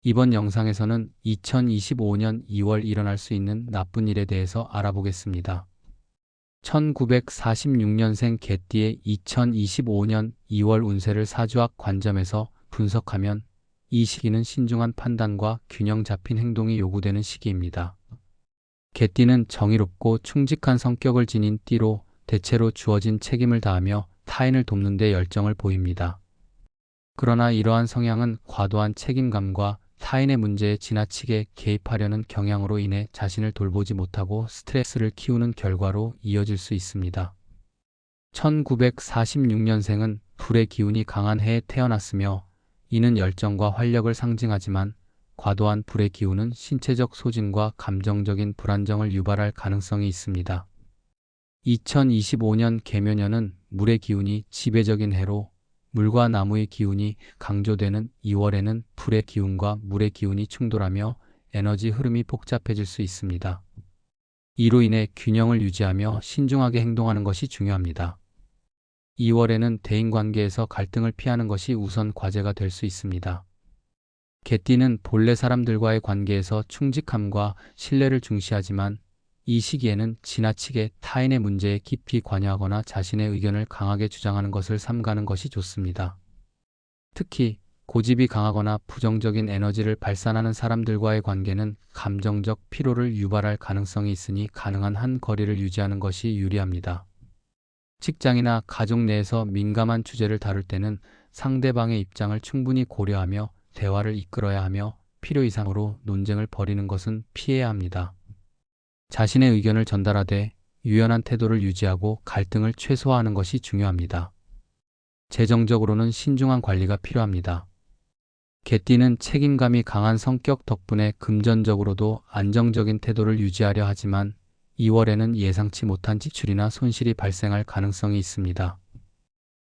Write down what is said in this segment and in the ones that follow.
이번 영상에서는 2025년 2월 일어날 수 있는 나쁜 일에 대해서 알아보겠습니다. 1946년생 개띠의 2025년 2월 운세를 사주학 관점에서 분석하면 이 시기는 신중한 판단과 균형 잡힌 행동이 요구되는 시기입니다. 개띠는 정의롭고 충직한 성격을 지닌 띠로 대체로 주어진 책임을 다하며 타인을 돕는 데 열정을 보입니다. 그러나 이러한 성향은 과도한 책임감과 타인의 문제에 지나치게 개입하려는 경향으로 인해 자신을 돌보지 못하고 스트레스를 키우는 결과로 이어질 수 있습니다. 1946년생은 불의 기운이 강한 해에 태어났으며 이는 열정과 활력을 상징하지만 과도한 불의 기운은 신체적 소진과 감정적인 불안정을 유발할 가능성이 있습니다. 2025년 개묘년은 물의 기운이 지배적인 해로 물과 나무의 기운이 강조되는 2월에는 불의 기운과 물의 기운이 충돌하며 에너지 흐름이 복잡해질 수 있습니다. 이로 인해 균형을 유지하며 신중하게 행동하는 것이 중요합니다. 2월에는 대인관계에서 갈등을 피하는 것이 우선 과제가 될 수 있습니다. 개띠는 본래 사람들과의 관계에서 충직함과 신뢰를 중시하지만 이 시기에는 지나치게 타인의 문제에 깊이 관여하거나 자신의 의견을 강하게 주장하는 것을 삼가는 것이 좋습니다. 특히 고집이 강하거나 부정적인 에너지를 발산하는 사람들과의 관계는 감정적 피로를 유발할 가능성이 있으니 가능한 한 거리를 유지하는 것이 유리합니다. 직장이나 가족 내에서 민감한 주제를 다룰 때는 상대방의 입장을 충분히 고려하며 대화를 이끌어야 하며 필요 이상으로 논쟁을 벌이는 것은 피해야 합니다. 자신의 의견을 전달하되 유연한 태도를 유지하고 갈등을 최소화하는 것이 중요합니다. 재정적으로는 신중한 관리가 필요합니다. 개띠는 책임감이 강한 성격 덕분에 금전적으로도 안정적인 태도를 유지하려 하지만 2월에는 예상치 못한 지출이나 손실이 발생할 가능성이 있습니다.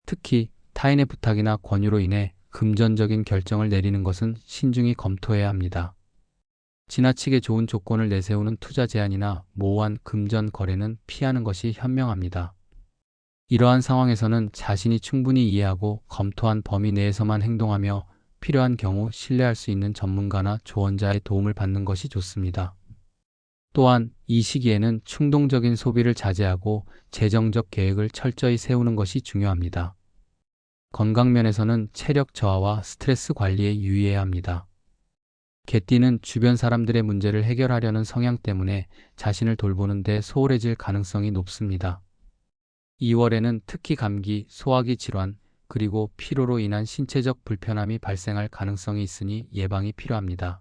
특히 타인의 부탁이나 권유로 인해 금전적인 결정을 내리는 것은 신중히 검토해야 합니다. 지나치게 좋은 조건을 내세우는 투자 제한이나 모호한 금전 거래는 피하는 것이 현명합니다. 이러한 상황에서는 자신이 충분히 이해하고 검토한 범위 내에서만 행동하며 필요한 경우 신뢰할 수 있는 전문가나 조언자의 도움을 받는 것이 좋습니다. 또한 이 시기에는 충동적인 소비를 자제하고 재정적 계획을 철저히 세우는 것이 중요합니다. 건강 면에서는 체력 저하와 스트레스 관리에 유의해야 합니다. 개띠는 주변 사람들의 문제를 해결하려는 성향 때문에 자신을 돌보는 데 소홀해질 가능성이 높습니다. 2월에는 특히 감기, 소화기 질환, 그리고 피로로 인한 신체적 불편함이 발생할 가능성이 있으니 예방이 필요합니다.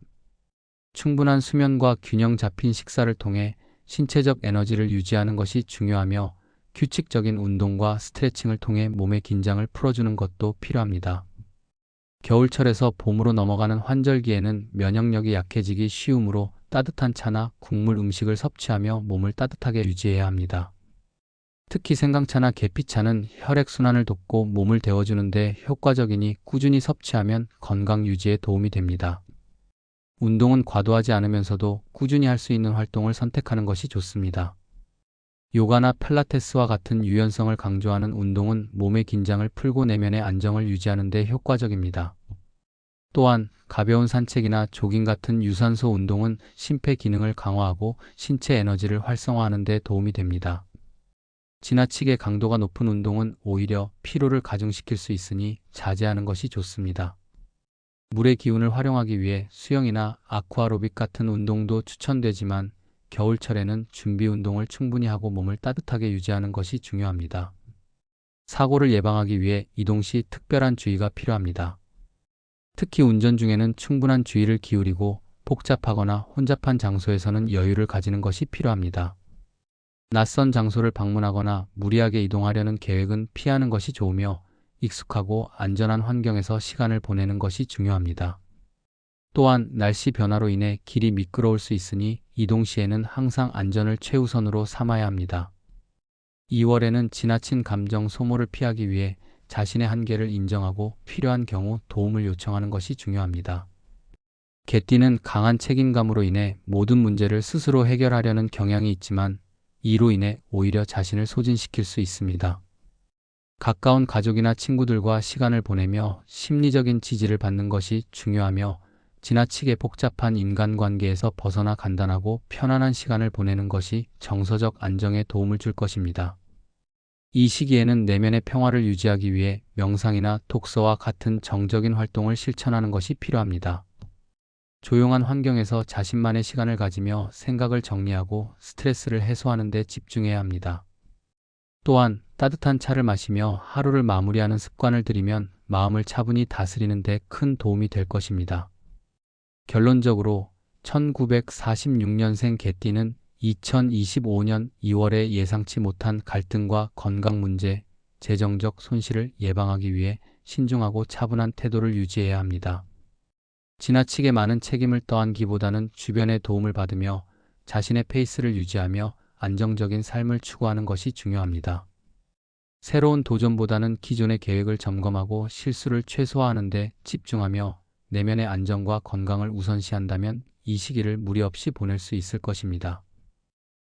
충분한 수면과 균형 잡힌 식사를 통해 신체적 에너지를 유지하는 것이 중요하며 규칙적인 운동과 스트레칭을 통해 몸의 긴장을 풀어주는 것도 필요합니다. 겨울철에서 봄으로 넘어가는 환절기에는 면역력이 약해지기 쉬우므로 따뜻한 차나 국물 음식을 섭취하며 몸을 따뜻하게 유지해야 합니다. 특히 생강차나 계피차는 혈액순환을 돕고 몸을 데워주는 데 효과적이니 꾸준히 섭취하면 건강 유지에 도움이 됩니다. 운동은 과도하지 않으면서도 꾸준히 할 수 있는 활동을 선택하는 것이 좋습니다. 요가나 필라테스와 같은 유연성을 강조하는 운동은 몸의 긴장을 풀고 내면의 안정을 유지하는 데 효과적입니다. 또한 가벼운 산책이나 조깅 같은 유산소 운동은 심폐 기능을 강화하고 신체 에너지를 활성화하는 데 도움이 됩니다. 지나치게 강도가 높은 운동은 오히려 피로를 가중시킬 수 있으니 자제하는 것이 좋습니다. 물의 기운을 활용하기 위해 수영이나 아쿠아로빅 같은 운동도 추천되지만 겨울철에는 준비 운동을 충분히 하고 몸을 따뜻하게 유지하는 것이 중요합니다. 사고를 예방하기 위해 이동 시 특별한 주의가 필요합니다. 특히 운전 중에는 충분한 주의를 기울이고 복잡하거나 혼잡한 장소에서는 여유를 가지는 것이 필요합니다. 낯선 장소를 방문하거나 무리하게 이동하려는 계획은 피하는 것이 좋으며 익숙하고 안전한 환경에서 시간을 보내는 것이 중요합니다. 또한 날씨 변화로 인해 길이 미끄러울 수 있으니 이동 시에는 항상 안전을 최우선으로 삼아야 합니다. 2월에는 지나친 감정 소모를 피하기 위해 자신의 한계를 인정하고 필요한 경우 도움을 요청하는 것이 중요합니다. 개띠는 강한 책임감으로 인해 모든 문제를 스스로 해결하려는 경향이 있지만 이로 인해 오히려 자신을 소진시킬 수 있습니다. 가까운 가족이나 친구들과 시간을 보내며 심리적인 지지를 받는 것이 중요하며 지나치게 복잡한 인간관계에서 벗어나 간단하고 편안한 시간을 보내는 것이 정서적 안정에 도움을 줄 것입니다. 이 시기에는 내면의 평화를 유지하기 위해 명상이나 독서와 같은 정적인 활동을 실천하는 것이 필요합니다. 조용한 환경에서 자신만의 시간을 가지며 생각을 정리하고 스트레스를 해소하는 데 집중해야 합니다. 또한 따뜻한 차를 마시며 하루를 마무리하는 습관을 들이면 마음을 차분히 다스리는 데 큰 도움이 될 것입니다. 결론적으로 1946년생 개띠는 2025년 2월에 예상치 못한 갈등과 건강 문제, 재정적 손실을 예방하기 위해 신중하고 차분한 태도를 유지해야 합니다. 지나치게 많은 책임을 떠안기보다는 주변의 도움을 받으며 자신의 페이스를 유지하며 안정적인 삶을 추구하는 것이 중요합니다. 새로운 도전보다는 기존의 계획을 점검하고 실수를 최소화하는 데 집중하며 내면의 안정과 건강을 우선시한다면 이 시기를 무리 없이 보낼 수 있을 것입니다.